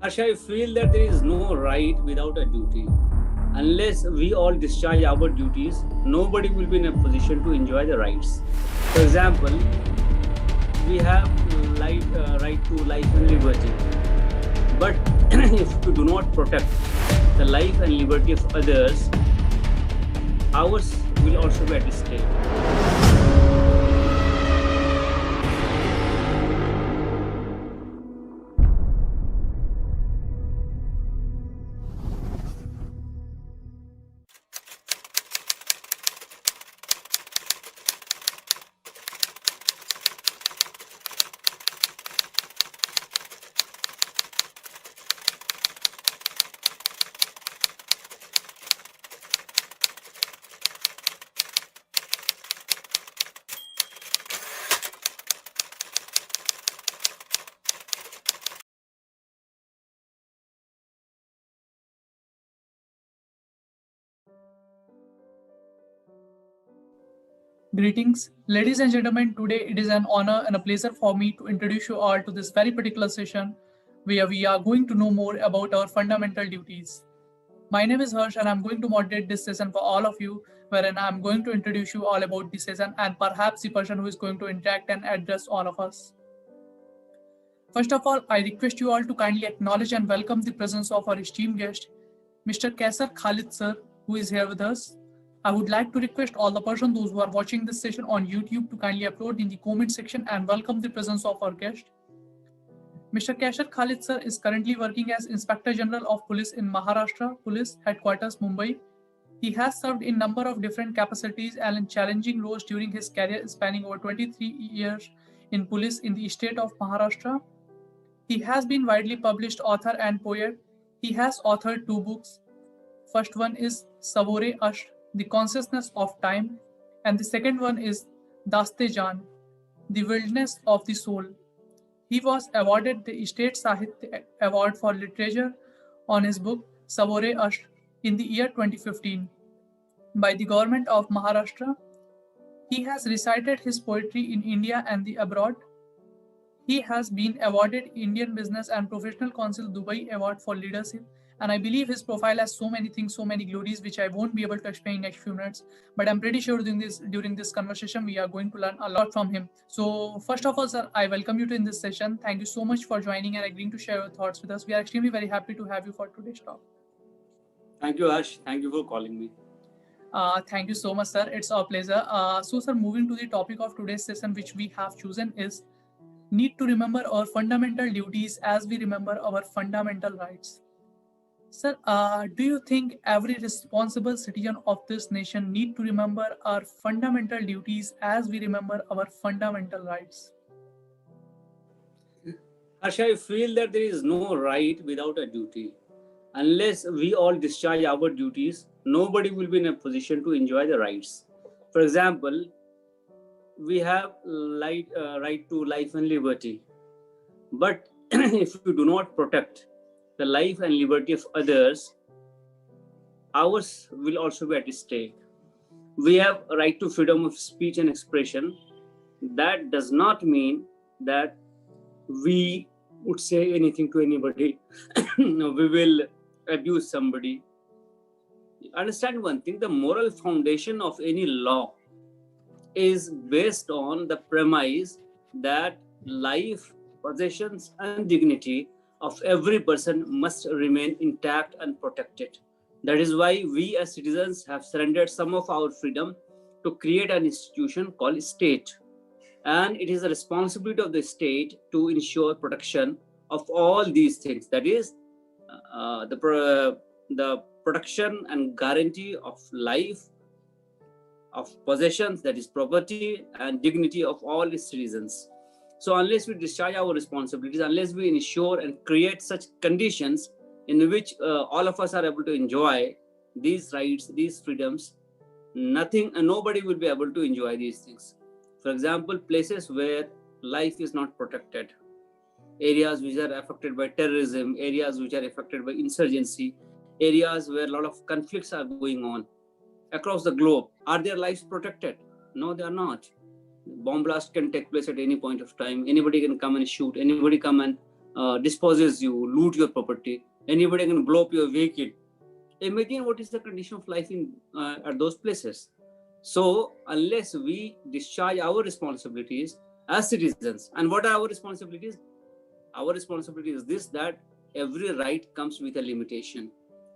Harsha, I feel that there is no right without a duty. Unless we all discharge our duties, nobody will be in a position to enjoy the rights. For example, we have right to life and liberty. But if we do not protect the life and liberty of others, ours will also be at stake. Greetings, ladies and gentlemen. Today it is an honor and a pleasure for me to introduce you all to this very particular session where we are going to know more about our fundamental duties. My name is Harsh and I'm going to moderate this session for all of you, wherein I'm going to introduce you all about this session and perhaps the person who is going to interact and address all of us. First of all, I request you all to kindly acknowledge and welcome the presence of our esteemed guest, Mr. Kaisar Khalid sir, who is here with us. I would like to request all the persons, those who are watching this session on YouTube, to kindly upload in the comment section and welcome the presence of our guest. Mr. Kaisar Khalid sir is currently working as Inspector General of Police in Maharashtra Police Headquarters, Mumbai. He has served in number of different capacities and in challenging roles during his career spanning over 23 years in police in the state of Maharashtra. He has been widely published author and poet. He has authored two books. First one is Savore Asht, The Consciousness of Time, and the second one is Daste Jan, The Wilderness of the Soul. He was awarded the State Sahitya Award for Literature on his book Savore Asht in the year 2015 by the government of Maharashtra. He has recited his poetry in India and the abroad. He has been awarded Indian Business and Professional Council Dubai Award for Leadership, and I believe his profile has so many things, so many glories, which I won't be able to explain in next few minutes. But I'm pretty sure during this conversation, we are going to learn a lot from him. So first of all, sir, I welcome you to in this session. Thank you so much for joining and agreeing to share your thoughts with us. We are extremely very happy to have you for today's talk. Thank you, Harsh. Thank you for calling me. Thank you so much, sir. It's our pleasure. So, sir, moving to the topic of today's session, which we have chosen is need to remember our fundamental duties as we remember our fundamental rights. Sir, do you think every responsible citizen of this nation need to remember our fundamental duties as we remember our fundamental rights? Harsha, I feel that there is no right without a duty. Unless we all discharge our duties, nobody will be in a position to enjoy the rights. For example, we have right to life and liberty. But if we do not protect the life and liberty of others, ours will also be at stake. We have a right to freedom of speech and expression. That does not mean that we would say anything to anybody. We will abuse somebody. Understand one thing, the moral foundation of any law is based on the premise that life, possessions, and dignity of every person must remain intact and protected. That is why we as citizens have surrendered some of our freedom to create an institution called state. And it is the responsibility of the state to ensure protection of all these things. That is, the protection and guarantee of life, of possessions, that is property, and dignity of all its citizens. So unless we discharge our responsibilities, unless we ensure and create such conditions in which all of us are able to enjoy these rights, these freedoms, nothing and nobody will be able to enjoy these things. For example, places where life is not protected, areas which are affected by terrorism, areas which are affected by insurgency, areas where a lot of conflicts are going on across the globe. Are their lives protected? No, they are not. Bomb blast can take place at any point of time. Anybody can come and shoot. Anybody come and disposes you, loot your property. Anybody can blow up your vehicle. Imagine what is the condition of life in at those places. So unless we discharge our responsibilities as citizens, and what are our responsibilities? Our responsibility is this, that every right comes with a limitation.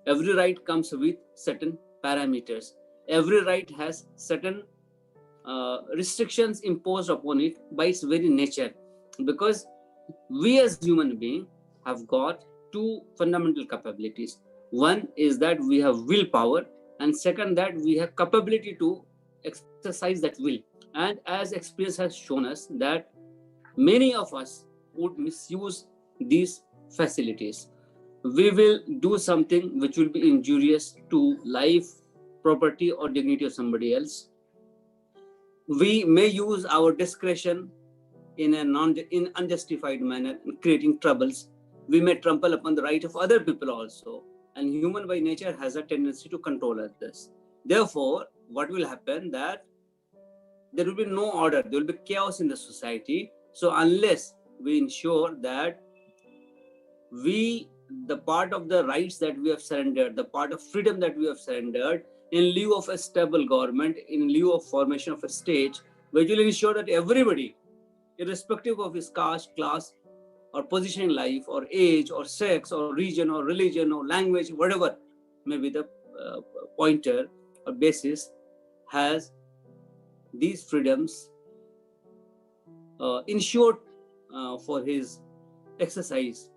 Every right comes with certain parameters. Every right has certain restrictions imposed upon it by its very nature, because we as human beings have got two fundamental capabilities. One is that we have willpower, and second that we have capability to exercise that will. And as experience has shown us that many of us would misuse these facilities. We will do something which will be injurious to life, property, or dignity of somebody else. We may use our discretion in in unjustified manner, creating troubles. We may trample upon the right of other people also. And human by nature has a tendency to control others. Therefore, what will happen that there will be no order, there will be chaos in the society. So unless we ensure that the part of the rights that we have surrendered, the part of freedom that we have surrendered, in lieu of a stable government, in lieu of formation of a state, which will ensure that everybody, irrespective of his caste, class, or position in life, or age, or sex, or region, or religion, or language, whatever may be the pointer or basis, has these freedoms ensured for his exercise.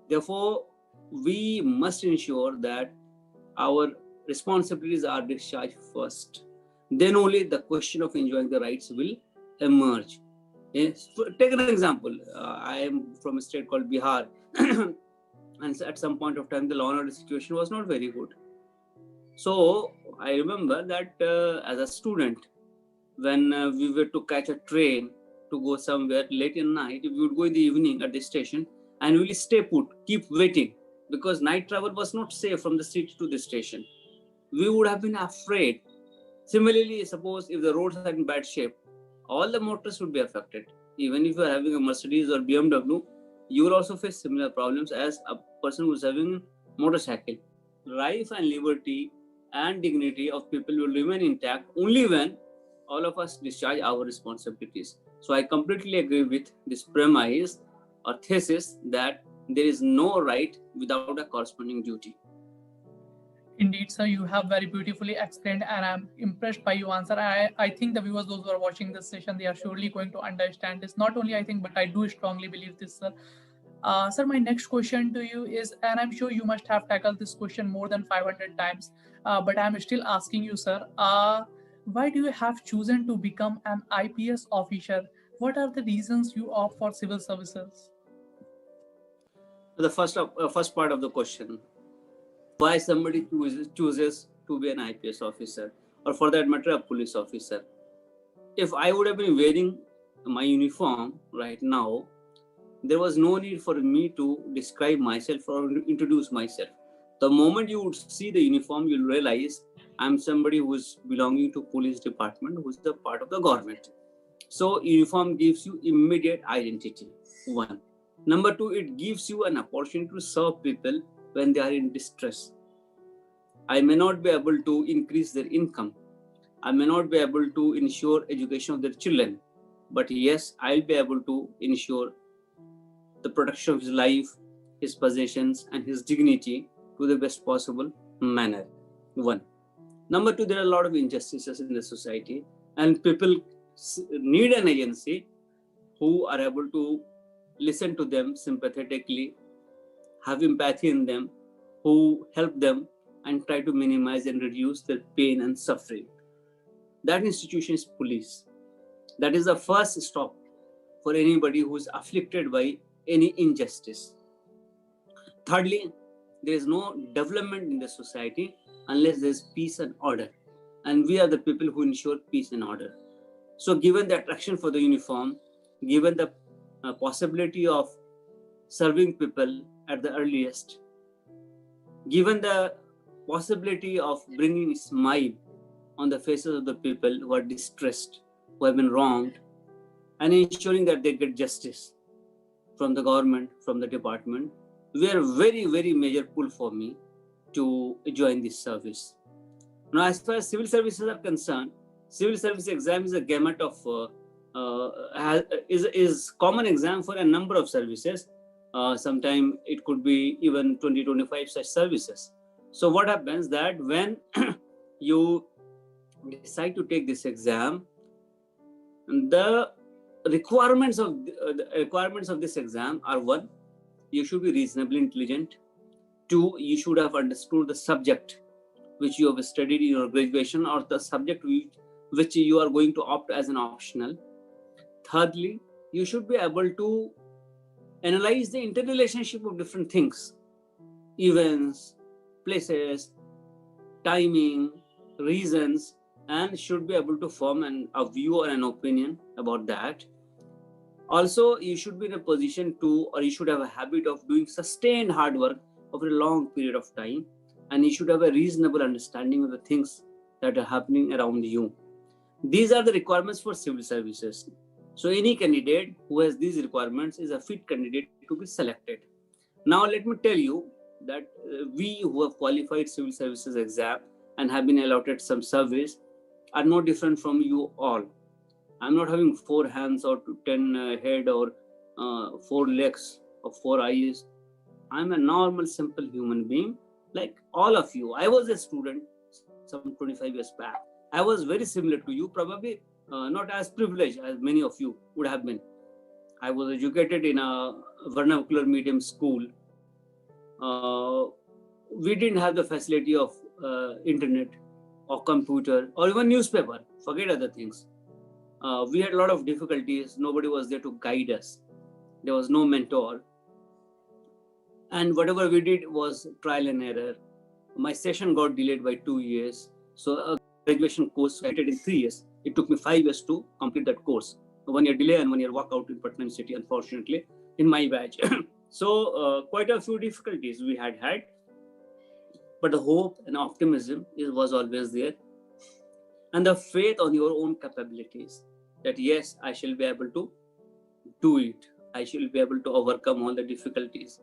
Therefore, we must ensure that our responsibilities are discharged first. Then only the question of enjoying the rights will emerge. Yes. Take an example. I am from a state called Bihar, and at some point of time, the law and order situation was not very good. So I remember that as a student, when we were to catch a train to go somewhere late in night, we would go in the evening at the station and we will stay put, keep waiting, because night travel was not safe from the city to the station. We would have been afraid. Similarly, suppose if the roads are in bad shape, all the motorists would be affected. Even if you are having a Mercedes or BMW, you will also face similar problems as a person who is having a motorcycle. Life and liberty and dignity of people will remain intact only when all of us discharge our responsibilities. So I completely agree with this premise or thesis that there is no right without a corresponding duty. Indeed, sir, you have very beautifully explained, and I'm impressed by your answer. I think the viewers, those who are watching this session, they are surely going to understand this. Not only I think, but I do strongly believe this, sir. Sir, my next question to you is, and I'm sure you must have tackled this question more than 500 times, but I'm still asking you, sir, why do you have chosen to become an IPS officer? What are the reasons you opt for civil services? The first part of the question, why somebody chooses to be an IPS officer, or for that matter, a police officer. If I would have been wearing my uniform right now, there was no need for me to describe myself or introduce myself. The moment you would see the uniform, you'll realize I'm somebody who is belonging to police department, who's a part of the government. So uniform gives you immediate identity, one. Number two, it gives you an opportunity to serve people when they are in distress. I may not be able to increase their income. I may not be able to ensure education of their children. But yes, I'll be able to ensure the protection of his life, his possessions, and his dignity to the best possible manner. One. Number two, there are a lot of injustices in the society, and people need an agency who are able to listen to them sympathetically, have empathy in them, who help them and try to minimize and reduce their pain and suffering. That institution is police. That is the first stop for anybody who is afflicted by any injustice. Thirdly, there is no development in the society unless there is peace and order. And we are the people who ensure peace and order. So given the attraction for the uniform, given the possibility of serving people at the earliest, given the possibility of bringing a smile on the faces of the people who are distressed, who have been wronged, and ensuring that they get justice, from the government, from the department, were very, very major pull for me to join this service. Now, as far as civil services are concerned, civil service exam is a gamut of is common exam for a number of services. Sometimes it could be even 20-25 such services. So what happens that when you decide to take this exam, the requirements of this exam are: one, you should be reasonably intelligent; two, you should have understood the subject which you have studied in your graduation, or the subject which you are going to opt as an optional. Thirdly, you should be able to analyze the interrelationship of different things, events, places, timing, reasons, and should be able to form a view or an opinion about that. Also, you should be in a position to, or you should have a habit of doing sustained hard work over a long period of time, and you should have a reasonable understanding of the things that are happening around you. These are the requirements for civil services. So any candidate who has these requirements is a fit candidate to be selected. Now let me tell you that we who have qualified civil services exam and have been allotted some service are no different from you all. I'm not having 4 hands or 10 head or 4 legs or 4 eyes. I'm a normal, simple human being like all of you. I was a student some 25 years back. I was very similar to you, probably not as privileged as many of you would have been. I was educated in a vernacular medium school. We didn't have the facility of internet or computer or even newspaper, forget other things. We had a lot of difficulties. Nobody was there to guide us. There was no mentor. And whatever we did was trial and error. My session got delayed by 2 years. So a graduation course I did in 3 years. It took me 5 years to complete that course. 1 year delay and 1 year walkout in Patna City, unfortunately, in my batch. So quite a few difficulties we had. But the hope and optimism was always there. And the faith on your own capabilities that yes, I shall be able to do it. I shall be able to overcome all the difficulties.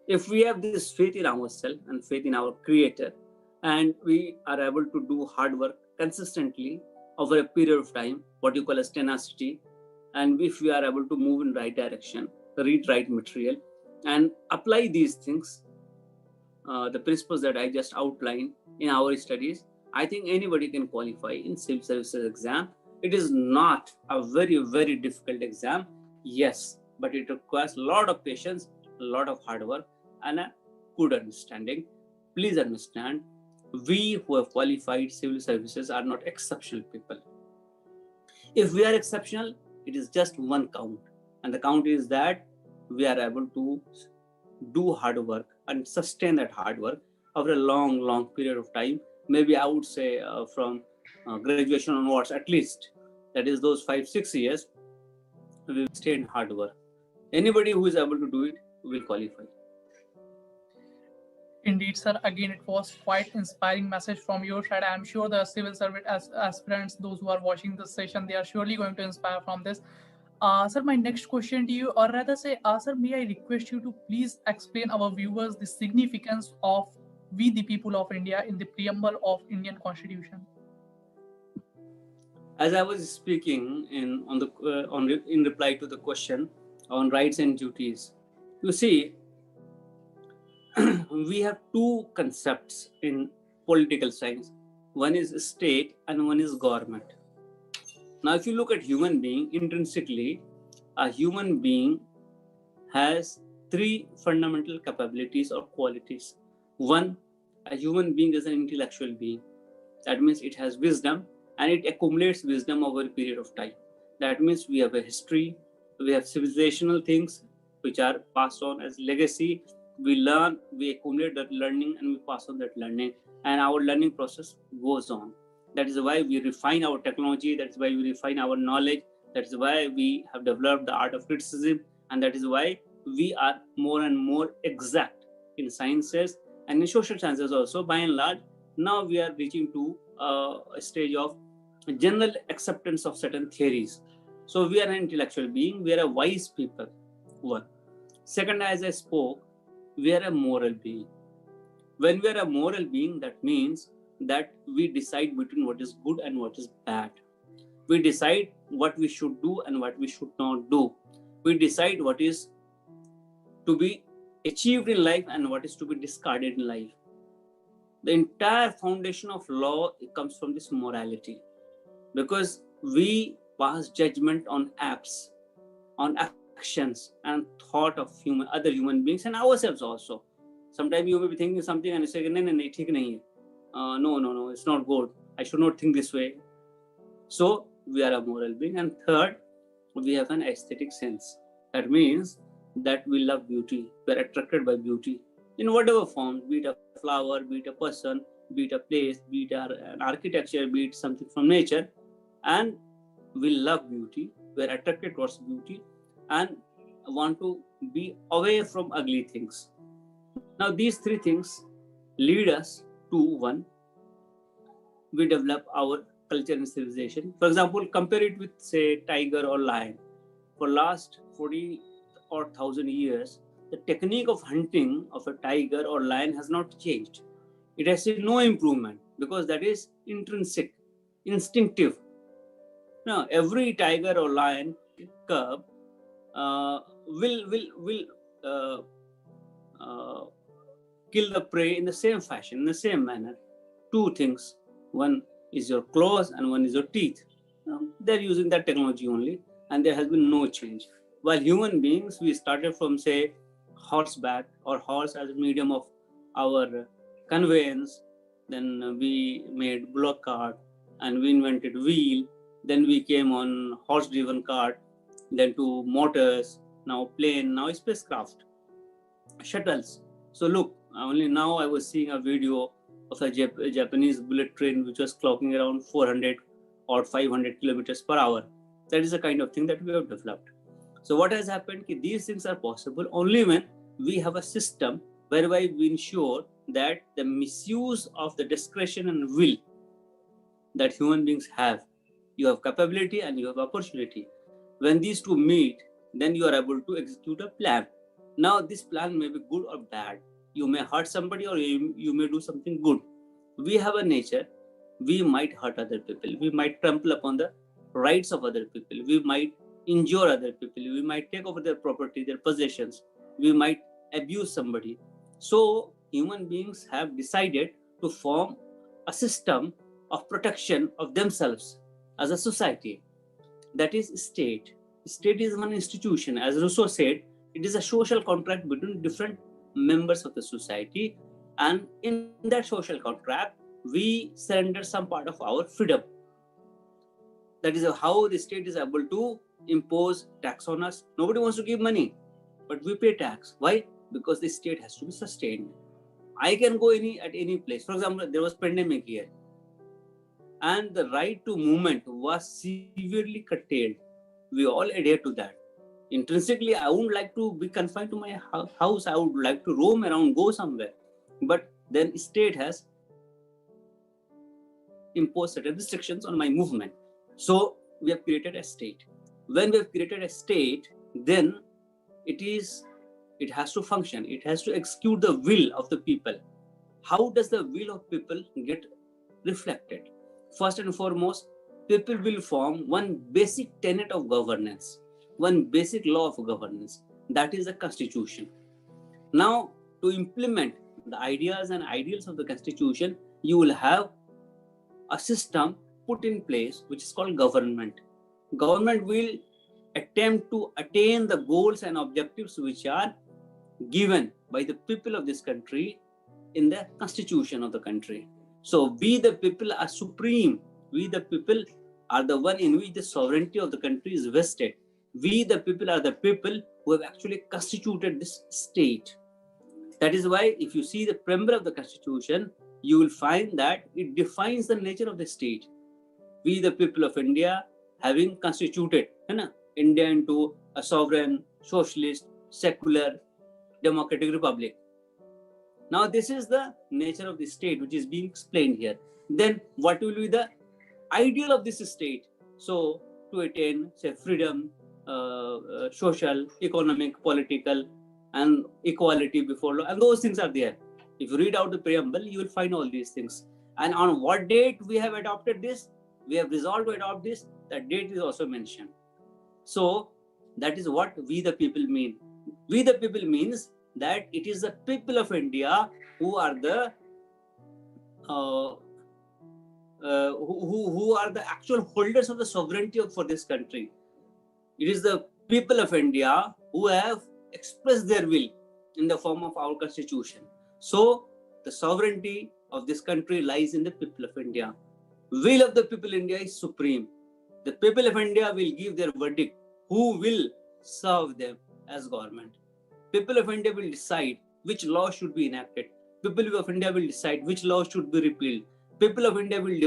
If we have this faith in ourselves and faith in our creator, and we are able to do hard work consistently over a period of time, what you call as tenacity, and if we are able to move in right direction, read right material, and apply these things, the principles that I just outlined in our studies, I think anybody can qualify in civil services exam. It is not a very, very difficult exam, yes, but it requires a lot of patience, a lot of hard work, and a good understanding. Please understand, we who have qualified civil services are not exceptional people. If we are exceptional, it is just one count, and the count is that we are able to do hard work and sustain that hard work over a long, long period of time. Maybe I would say from graduation onwards, at least, that is those 5-6 years, we will stay in hard work. Anybody who is able to do it will qualify. Indeed, sir. Again, it was quite inspiring message from your side. I'm sure the civil servant aspirants, those who are watching this session, they are surely going to inspire from this. Sir, my next question to you, or rather say, sir, may I request you to please explain our viewers the significance of "We the People of India" in the preamble of Indian Constitution? As I was speaking in reply to the question on rights and duties, you see, we have two concepts in political science. One is state and one is government. Now, if you look at human being intrinsically, a human being has 3 fundamental capabilities or qualities. One, a human being is an intellectual being. That means it has wisdom and it accumulates wisdom over a period of time. That means we have a history, we have civilizational things which are passed on as legacy. We learn, we accumulate that learning, and we pass on that learning, and our learning process goes on. That is why we refine our technology, that's why we refine our knowledge, that's why we have developed the art of criticism, and that is why we are more and more exact in sciences and in social sciences also. By and large, now we are reaching to a stage of general acceptance of certain theories. So we are an intellectual being, we are a wise people. One. Second, as I spoke, we are a moral being. When we are a moral being, that means that we decide between what is good and what is bad. We decide what we should do and what we should not do. We decide what is to be achieved in life and what is to be discarded in life. The entire foundation of law comes from this morality, because we pass judgment on acts, on actions and thought of other human beings and ourselves also. Sometimes you may be thinking something and you say, no, no, no, theek nahi hai. No, it's not good. I should not think this way. So we are a moral being. And third, we have an aesthetic sense. That means that we love beauty. We are attracted by beauty in whatever form, be it a flower, be it a person, be it a place, be it an architecture, be it something from nature. And we love beauty. We are attracted towards beauty and want to be away from ugly things. Now, these three things lead us to one. We develop our culture and civilization. For example, compare it with, say, tiger or lion. For last 40 or 1,000 years, the technique of hunting of a tiger or lion has not changed. It has seen no improvement because that is intrinsic, instinctive. Now, every tiger or lion cub will kill the prey in the same fashion, in the same manner. Two things: one is your claws and one is your teeth. They're using that technology only, and there has been no change. While human beings, we started from, say, horseback or horse as a medium of our conveyance. Then we made bullock cart, and we invented wheel. Then we came on horse-driven cart. Then to motors. Now plane. Now spacecraft, shuttles. So look, only now I was seeing a video of a Japanese bullet train which was clocking around 400 or 500 kilometers per hour. That is the kind of thing that we have developed. So what has happened? These things are possible only when we have a system whereby we ensure that the misuse of the discretion and will that human beings have, you have capability and you have opportunity. When these two meet, then you are able to execute a plan. Now, this plan may be good or bad. You may hurt somebody or you may do something good. We have a nature. We might hurt other people. We might trample upon the rights of other people. We might injure other people. We might take over their property, their possessions. We might abuse somebody. So, human beings have decided to form a system of protection of themselves as a society. That is state. State is one institution. As Rousseau said, it is a social contract between different members of the society. And in that social contract, we surrender some part of our freedom. That is how the state is able to impose tax on us. Nobody wants to give money, but we pay tax. Why? Because the state has to be sustained. I can go at any place. For example, there was pandemic here, and the right to movement was severely curtailed. We all adhere to that. Intrinsically, I wouldn't like to be confined to my house. I would like to roam around, go somewhere. But then state has imposed certain restrictions on my movement. So we have created a state. When we have created a state, then it has to function. It has to execute the will of the people. How does the will of people get reflected? First and foremost, people will form one basic tenet of governance, one basic law of governance. That is the Constitution. Now, to implement the ideas and ideals of the Constitution, you will have a system put in place which is called government. Government will attempt to attain the goals and objectives which are given by the people of this country in the Constitution of the country. So we the people are supreme. We the people are the one in which the sovereignty of the country is vested. We the people are the people who have actually constituted this state. That is why if you see the preamble of the Constitution, you will find that it defines the nature of the state. We the people of India, having constituted India into a sovereign, socialist, secular, democratic republic. Now this is the nature of the state which is being explained here. Then what will be the ideal of this state? So to attain, say, freedom, social, economic, political, and equality before law, and those things are there. If you read out the preamble, you will find all these things. And on what date we have adopted this, we have resolved to adopt this, that date is also mentioned. So that is what we the people mean. We the people means that it is the people of India who are the who are the actual holders of the sovereignty for this country. It is the people of India who have expressed their will in the form of our constitution. So the sovereignty of this country lies in the people of India. Will of the people of India is supreme. The people of India will give their verdict who will serve them as government. People of India will decide which law should be enacted. People of India will decide which law should be repealed. People of India will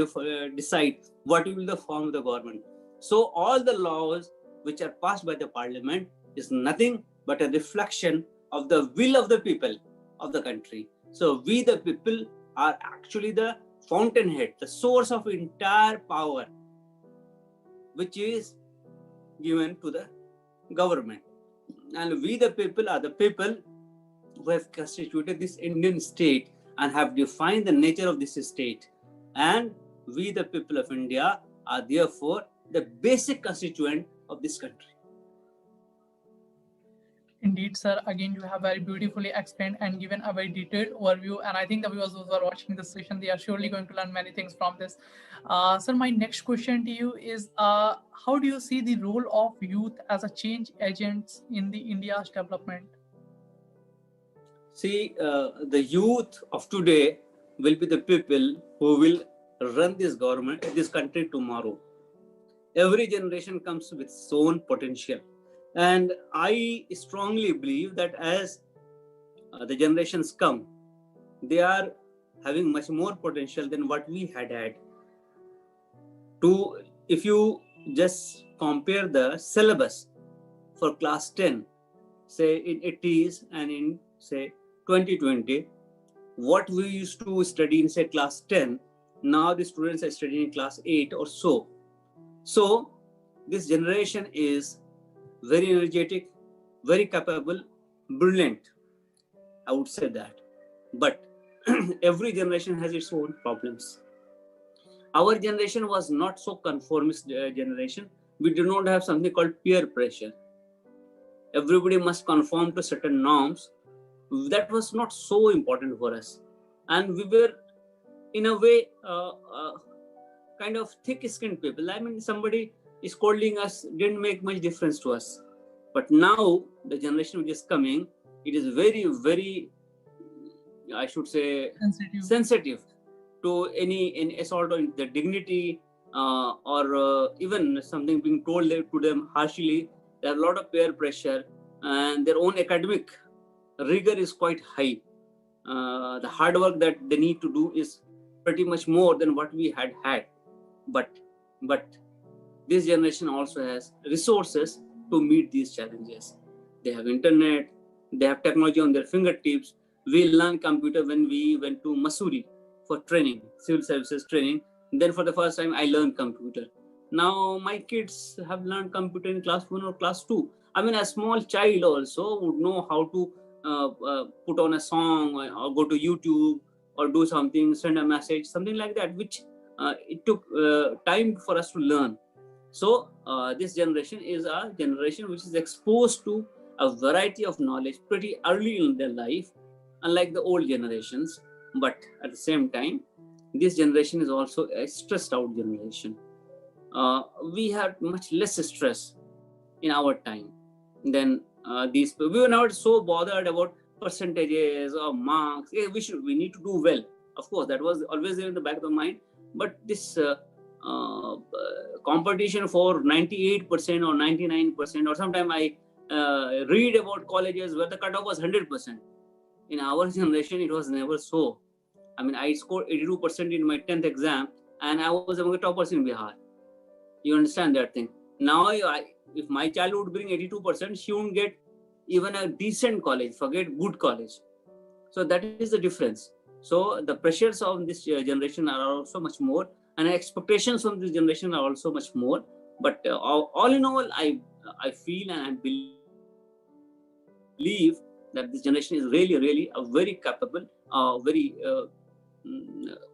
decide what will be the form of the government. So all the laws which are passed by the parliament is nothing but a reflection of the will of the people of the country. So we the people are actually the fountainhead, the source of entire power which is given to the government. And we the people are the people who have constituted this Indian state and have defined the nature of this state. And we the people of India are therefore the basic constituent of this country. Indeed, sir. Again, you have very beautifully explained and given a very detailed overview. And I think the viewers who are watching this session, they are surely going to learn many things from this. Sir, my next question to you is, how do you see the role of youth as a change agents in the India's development? See, the youth of today will be the people who will run this government, this country tomorrow. Every generation comes with its own potential. And I strongly believe that as the generations come, they are having much more potential than what we had. If you just compare the syllabus for class 10, say in 80s and in say 2020, what we used to study in say class 10, now the students are studying in class 8 or so. So this generation is very energetic, very capable, brilliant. I would say that. But every generation has its own problems. Our generation was not so conformist generation. We did not have something called peer pressure. Everybody must conform to certain norms. That was not so important for us. And we were, in a way, kind of thick-skinned people. I mean, somebody scolding us didn't make much difference to us. But now, the generation which is coming, it is very, very, I should say, sensitive to any assault on the dignity or even something being told to them harshly. There are a lot of peer pressure and their own academic rigor is quite high. The hard work that they need to do is pretty much more than what we had. But this generation also has resources to meet these challenges. They have internet, they have technology on their fingertips. We learned computer when we went to Mussoorie for training, civil services training. Then for the first time, I learned computer. Now my kids have learned computer in class 1 or class 2. I mean, a small child also would know how to put on a song or go to YouTube or do something, send a message, something like that, which it took time for us to learn. So this generation is a generation which is exposed to a variety of knowledge pretty early in their life, unlike the old generations. But at the same time, this generation is also a stressed out generation. We had much less stress in our time than these. We were not so bothered about percentages or marks. Yeah, we need to do well. Of course, that was always there in the back of the mind. But this competition for 98% or 99%, or sometimes I read about colleges where the cutoff was 100%. In our generation, it was never so. I mean, I scored 82% in my 10th exam, and I was among the toppers in Bihar. You understand that thing? Now, if my child would bring 82%, she won't get even a decent college, forget good college. So that is the difference. So the pressures of this generation are also much more, and expectations from this generation are also much more. But all in all, I feel and I believe that that this generation is really a very capable, very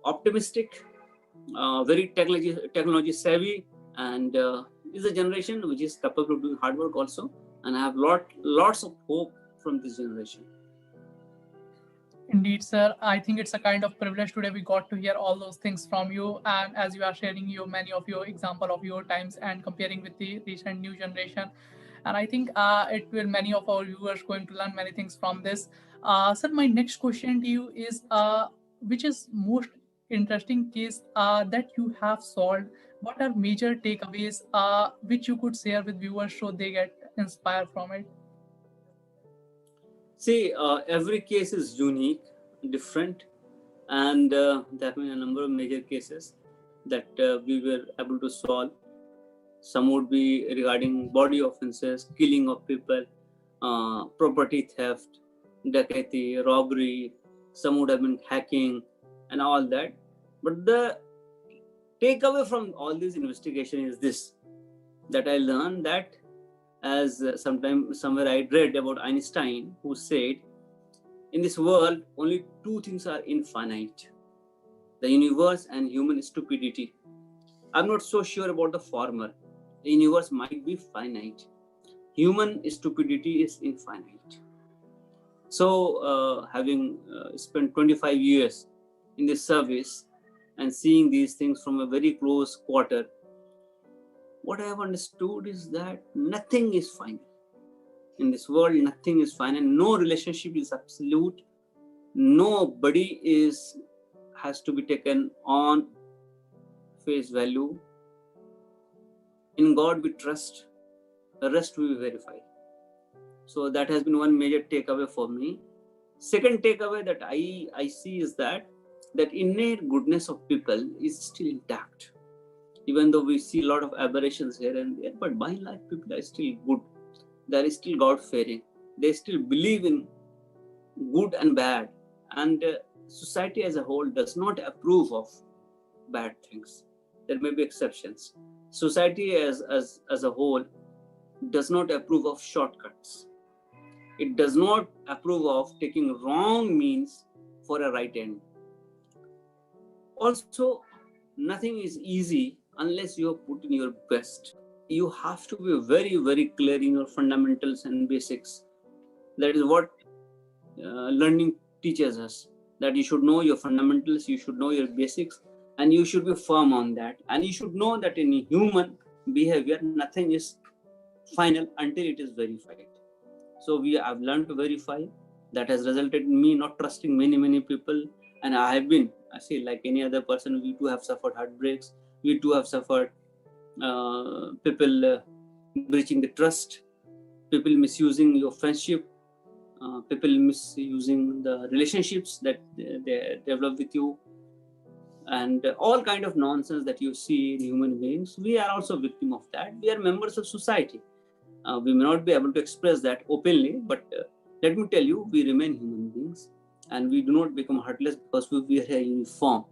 optimistic, very technology savvy, and is a generation which is capable of doing hard work also. And I have lots of hope from this generation. Indeed, sir. I think it's a kind of privilege today we got to hear all those things from you, and as you are sharing you many of your example of your times and comparing with the recent new generation, and I think it will many of our viewers going to learn many things from this. Sir, my next question to you is, which is most interesting case that you have solved? What are major takeaways which you could share with viewers so they get inspired from it? See, every case is unique, different, and there have been a number of major cases that we were able to solve. Some would be regarding body offenses, killing of people, property theft, dacoity, robbery. Some would have been hacking and all that. But the takeaway from all this investigation is this, that I learned that, as somewhere I read about Einstein, who said, in this world, only two things are infinite: the universe and human stupidity. I'm not so sure about the former. The universe might be finite. Human stupidity is infinite. So, having spent 25 years in this service and seeing these things from a very close quarter, what I have understood is that nothing is final. In this world, nothing is final. No relationship is absolute. Nobody has to be taken on face value. In God we trust. The rest we will verify. So that has been one major takeaway for me. Second takeaway that I see is that innate goodness of people is still intact. Even though we see a lot of aberrations here and there, but by and large, people are still good. They are still God-fearing. They still believe in good and bad. And society as a whole does not approve of bad things. There may be exceptions. Society as a whole does not approve of shortcuts. It does not approve of taking wrong means for a right end. Also, nothing is easy unless you have put in your best. You have to be very, very clear in your fundamentals and basics. That is what learning teaches us, that you should know your fundamentals, you should know your basics, and you should be firm on that. And you should know that in human behavior, nothing is final until it is verified. So I've learned to verify. That has resulted in me not trusting many people. And I say, like any other person, we too have suffered heartbreaks. We too have suffered people breaching the trust, people misusing your friendship, people misusing the relationships that they develop with you, and all kind of nonsense that you see in human beings. We are also victim of that. We are members of society. We may not be able to express that openly, but let me tell you, we remain human beings, and we do not become heartless because we wear a uniform.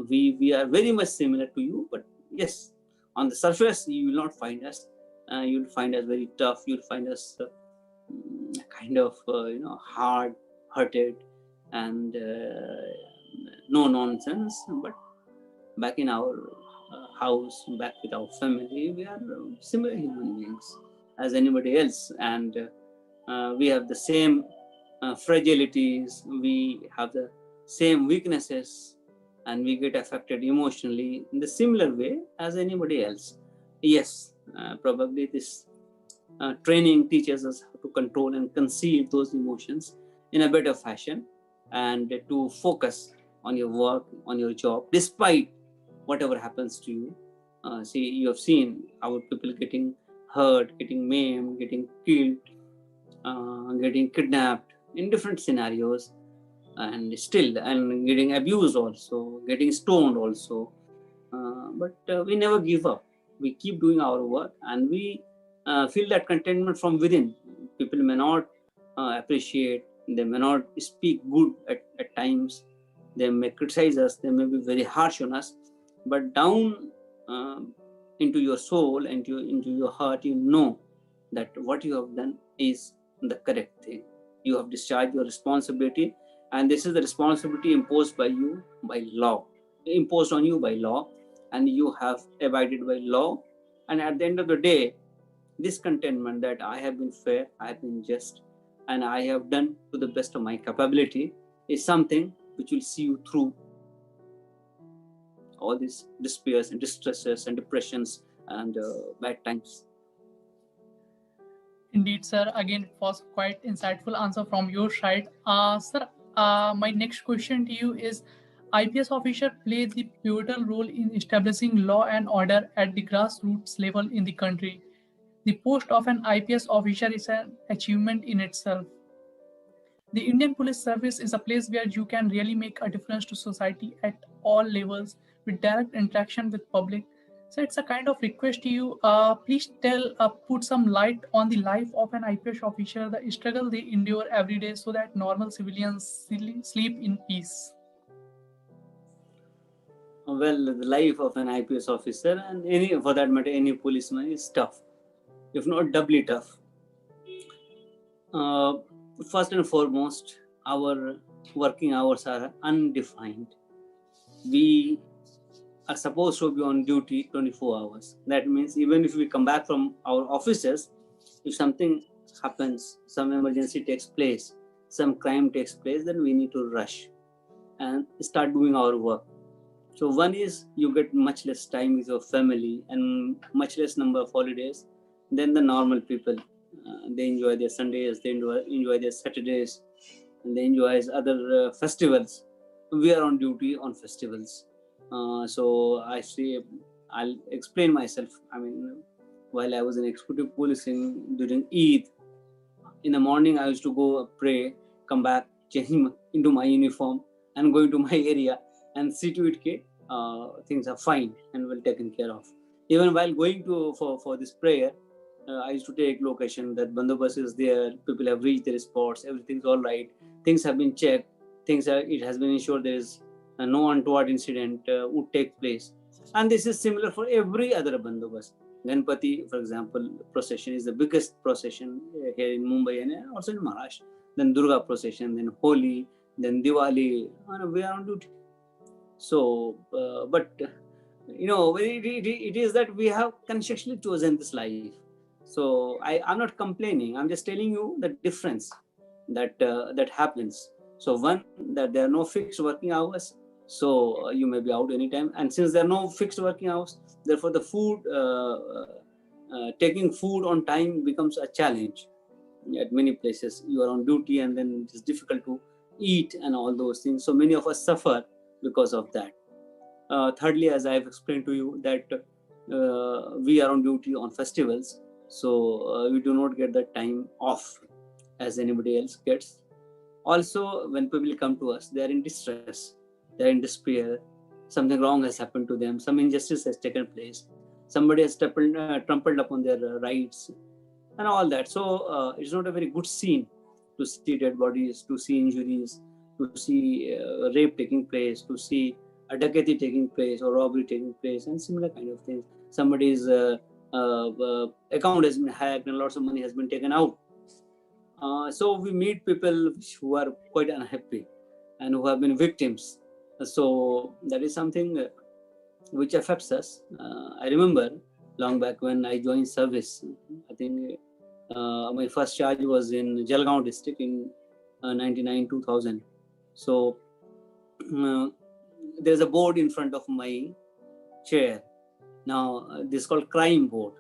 We are very much similar to you, but yes, on the surface, you will not find us. You'll find us very tough. You'll find us kind of hard-hearted and no nonsense. But back in our house, back with our family, we are similar human beings as anybody else, and we have the same fragilities. We have the same weaknesses, and we get affected emotionally in the similar way as anybody else. Yes, probably this training teaches us how to control and conceal those emotions in a better fashion, and to focus on your work, on your job, despite whatever happens to you. See, you have seen our people getting hurt, getting maimed, getting killed, getting kidnapped in different scenarios, and getting abused also, getting stoned also. But we never give up. We keep doing our work, and we feel that contentment from within. People may not appreciate, they may not speak good at times, they may criticize us, they may be very harsh on us, but down into your soul and into your heart, you know that what you have done is the correct thing. You have discharged your responsibility, and this is the responsibility imposed by you by law, imposed on you by law, and you have abided by law. And at the end of the day, this contentment that I have been fair, I have been just, and I have done to the best of my capability is something which will see you through all these despairs and distresses and depressions and bad times. Indeed, sir. Again, it was quite insightful answer from your side. Sir, my next question to you is, IPS officer play the pivotal role in establishing law and order at the grassroots level in the country. The post of an IPS officer is an achievement in itself. The Indian Police Service is a place where you can really make a difference to society at all levels with direct interaction with public. So it's a kind of request to you. Please put some light on the life of an IPS officer, the struggle they endure every day, so that normal civilians sleep in peace. Well, the life of an IPS officer and any, for that matter, any policeman is tough, if not doubly tough. First and foremost, our working hours are undefined. We are supposed to be on duty 24 hours. That means even if we come back from our offices, if something happens, some emergency takes place, some crime takes place, then we need to rush and start doing our work. So one is you get much less time with your family and much less number of holidays than the normal people. They enjoy their Sundays, they enjoy their Saturdays, and they enjoy other festivals. We are on duty on festivals. So I say, I'll explain myself. I mean, while I was in executive policing during Eid, in the morning I used to go pray, come back, change into my uniform, and go into my area and see to it that things are fine and well taken care of. Even while going to for this prayer, I used to take location that bandobast is there, people have reached their spots, everything's all right, things have been checked, it has been ensured there is no untoward incident would take place. And this is similar for every other bandobast. Ganpati, for example, procession is the biggest procession here in Mumbai and also in Maharashtra. Then Durga procession, then Holi, then Diwali, and we are on duty. So, but it is that we have consciously chosen this life. So I'm not complaining. I'm just telling you the difference that happens. So one, that there are no fixed working hours. So you may be out anytime. And since there are no fixed working hours, therefore the food, taking food on time becomes a challenge. At many places you are on duty and then it's difficult to eat and all those things. So many of us suffer because of that. Thirdly, as I've explained to you, that we are on duty on festivals. So we do not get that time off as anybody else gets. Also, when people come to us, they are in distress, they are in despair, something wrong has happened to them, some injustice has taken place, somebody has trampled upon their rights and all that. So it's not a very good scene to see dead bodies, to see injuries, to see rape taking place, to see a dacoity taking place or robbery taking place and similar kind of things. Somebody's account has been hacked and lots of money has been taken out. So we meet people who are quite unhappy and who have been victims. So that is something which affects us. I remember long back when I joined service, I think my first charge was in Jalgaon district in 99-2000. So there's a board in front of my chair. Now this is called crime board.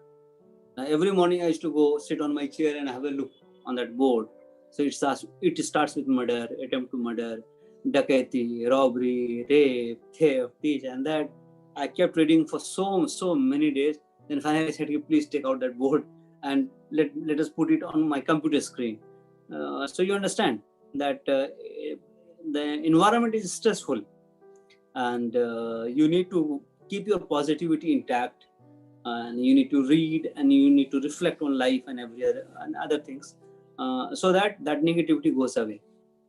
Now, every morning I used to go sit on my chair and have a look on that board. So it starts with murder, attempt to murder, dacoity, robbery, rape, theft, this and that. I kept reading for so many days. Then finally I said, please take out that board and let us put it on my computer screen. So you understand that the environment is stressful and you need to keep your positivity intact, and you need to read and you need to reflect on life and other things, so that negativity goes away.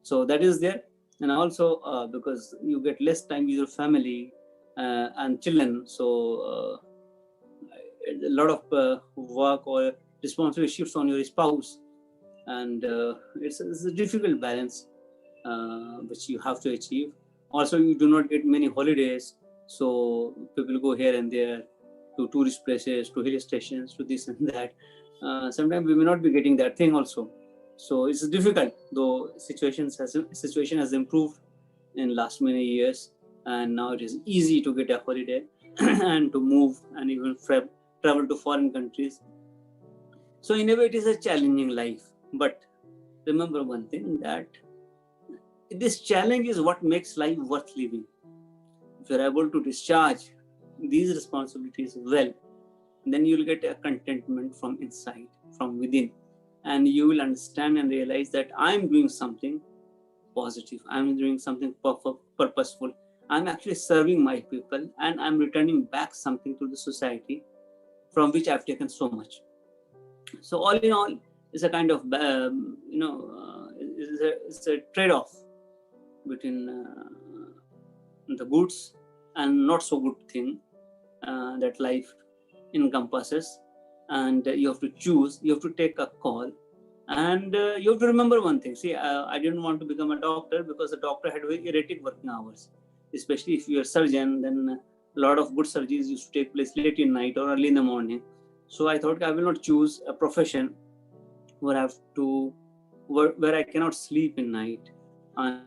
So that is there. And also because you get less time with your family and children, so a lot of work or responsibility shifts on your spouse. and it's a difficult balance which you have to achieve. Also, you do not get many holidays, so people go here and there to tourist places, to hill stations, to this and that. Sometimes we may not be getting that thing also. So it's difficult, though situation has improved in last many years, and now it is easy to get a holiday and to move and even travel to foreign countries. So in a way, it is a challenging life. But remember one thing, that this challenge is what makes life worth living. If you're able to discharge these responsibilities well, then you'll get a contentment from inside, from within, and you will understand and realize that I'm doing something positive, I'm doing something purposeful, I'm actually serving my people, and I'm returning back something to the society from which I've taken so much. So all in all, it's a kind of it's a trade-off between the goods and not so good thing that life encompasses, and you have to choose, you have to take a call, and you have to remember one thing. See, I didn't want to become a doctor because the doctor had very erratic working hours, especially if you're a surgeon. Then a lot of good surgeries used to take place late in night or early in the morning. So I thought I will not choose a profession where I have to where I cannot sleep in night, and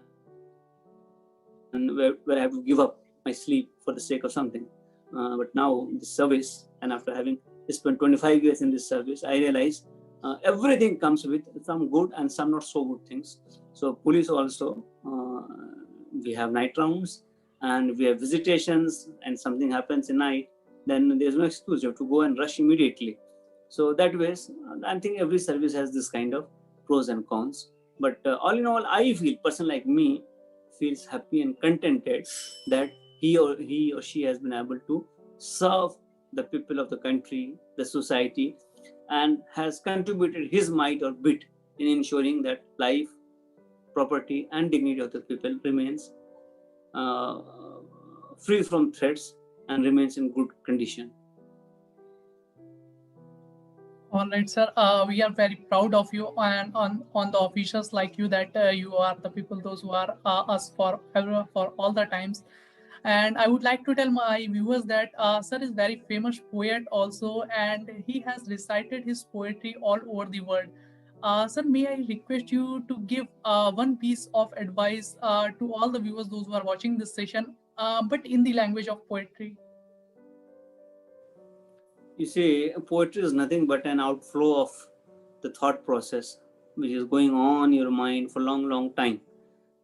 where I have to give up my sleep for the sake of something. But now this service, and after having spent 25 years in this service, I realized everything comes with some good and some not so good things. So police also, we have night rounds and we have visitations, and something happens in night, then there's no excuse. You have to go and rush immediately. So that way, I think every service has this kind of pros and cons. But all in all, I feel, person like me feels happy and contented that he or she has been able to serve the people of the country, the society, and has contributed his might or bit in ensuring that life, property, and dignity of the people remains free from threats and remains in good condition. All right, sir. We are very proud of you and on the officials like you, that you are the people those who are us for all the times. And I would like to tell my viewers that sir is very famous poet also, and he has recited his poetry all over the world. Sir, may I request you to give one piece of advice to all the viewers, those who are watching this session, but in the language of poetry? You see, poetry is nothing but an outflow of the thought process which is going on in your mind for long time.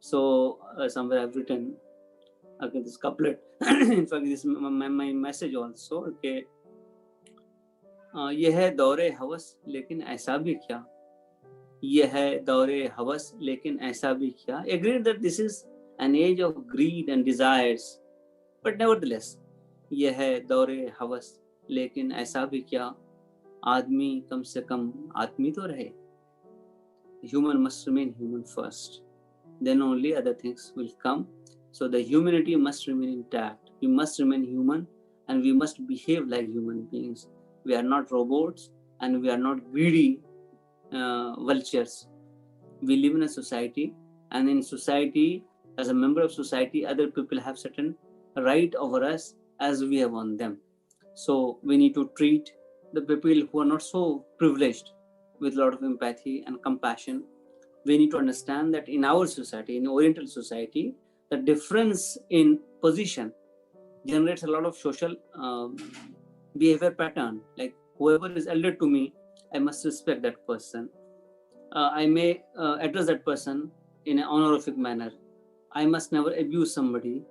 So somewhere I've written this couplet. In fact, this is my message also. Okay, ये है दौरे हवस लेकिन ऐसा भी क्या, ये है दौरे हवस लेकिन ऐसा भी क्या. Agreed that this is an age of greed and desires, but nevertheless, ये है दौरे हवस लेकिन ऐसा भी क्या, आदमी कम से कम आदमी तो रहे. Human must remain human first, then only other things will come. So the humanity must remain intact. We must remain human, and we must behave like human beings. We are not robots, and we are not greedy vultures. We live in a society, and in society, as a member of society, other people have certain right over us as we have on them. So we need to treat the people who are not so privileged with a lot of empathy and compassion. We need to understand that in our society, in Oriental society, the difference in position generates a lot of social behavior pattern. Like, whoever is elder to me, I must respect that person. I may address that person in an honorific manner. I must never abuse somebody,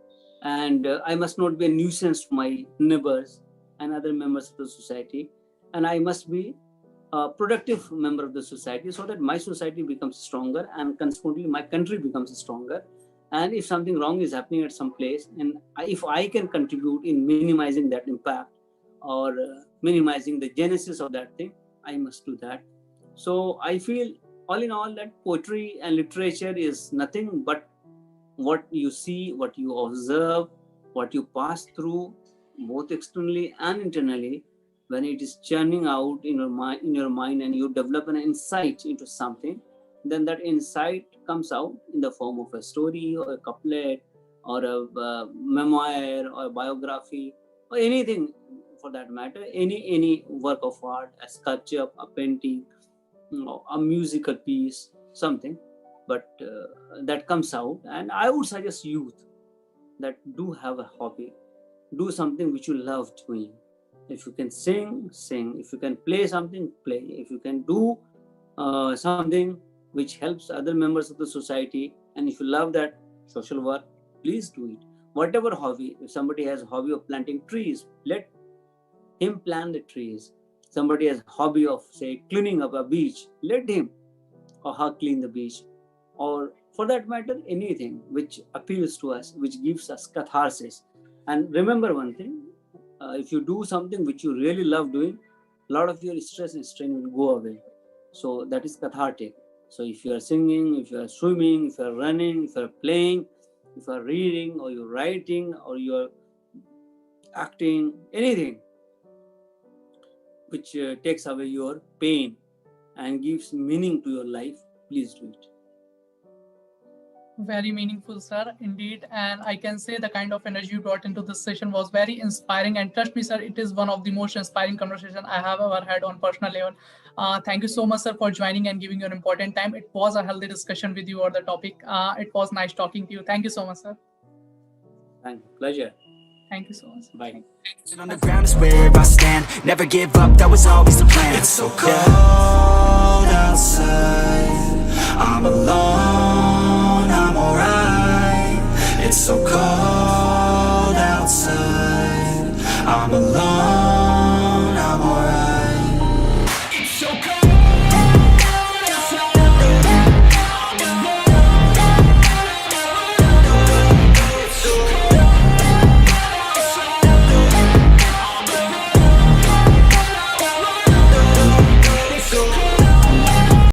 and I must not be a nuisance to my neighbors and other members of the society. And I must be a productive member of the society, so that my society becomes stronger, and consequently my country becomes stronger. And if something wrong is happening at some place, and if I can contribute in minimizing that impact, or minimizing the genesis of that thing, I must do that. So I feel, all in all, that poetry and literature is nothing but what you see, what you observe, what you pass through, both externally and internally, when it is churning out in your mind, and you develop an insight into something, then that insight comes out in the form of a story or a couplet or a memoir or a biography or anything for that matter, any work of art, a sculpture, a painting, a musical piece, something, but that comes out. And I would suggest youth that do have a hobby, do something which you love doing. If you can sing, sing. If you can play something, play. If you can do something which helps other members of the society, and if you love that social work, please do it. Whatever hobby, if somebody has a hobby of planting trees, let him plant the trees. Somebody has a hobby of, say, cleaning up a beach, let him or her clean the beach. Or for that matter, anything which appeals to us, which gives us catharsis. And remember one thing, if you do something which you really love doing, a lot of your stress and strain will go away. So that is cathartic. So if you are singing, if you are swimming, if you are running, if you are playing, if you are reading, or you're writing, or you're acting, anything which takes away your pain and gives meaning to your life, please do it. Very meaningful, sir, indeed. And I can say the kind of energy you brought into this session was very inspiring. And trust me, sir, it is one of the most inspiring conversation I have ever had on personal level. Thank you so much, sir, for joining and giving your important time. It was a healthy discussion with you on the topic. It was nice talking to you. Thank you so much, sir. Thank you. Pleasure. Thank you so much. Bye. On the ground is where I stand. Never give up, that was always the plan. It's so cold outside. I'm alone, I'm alright. It's so cold outside. I'm alone.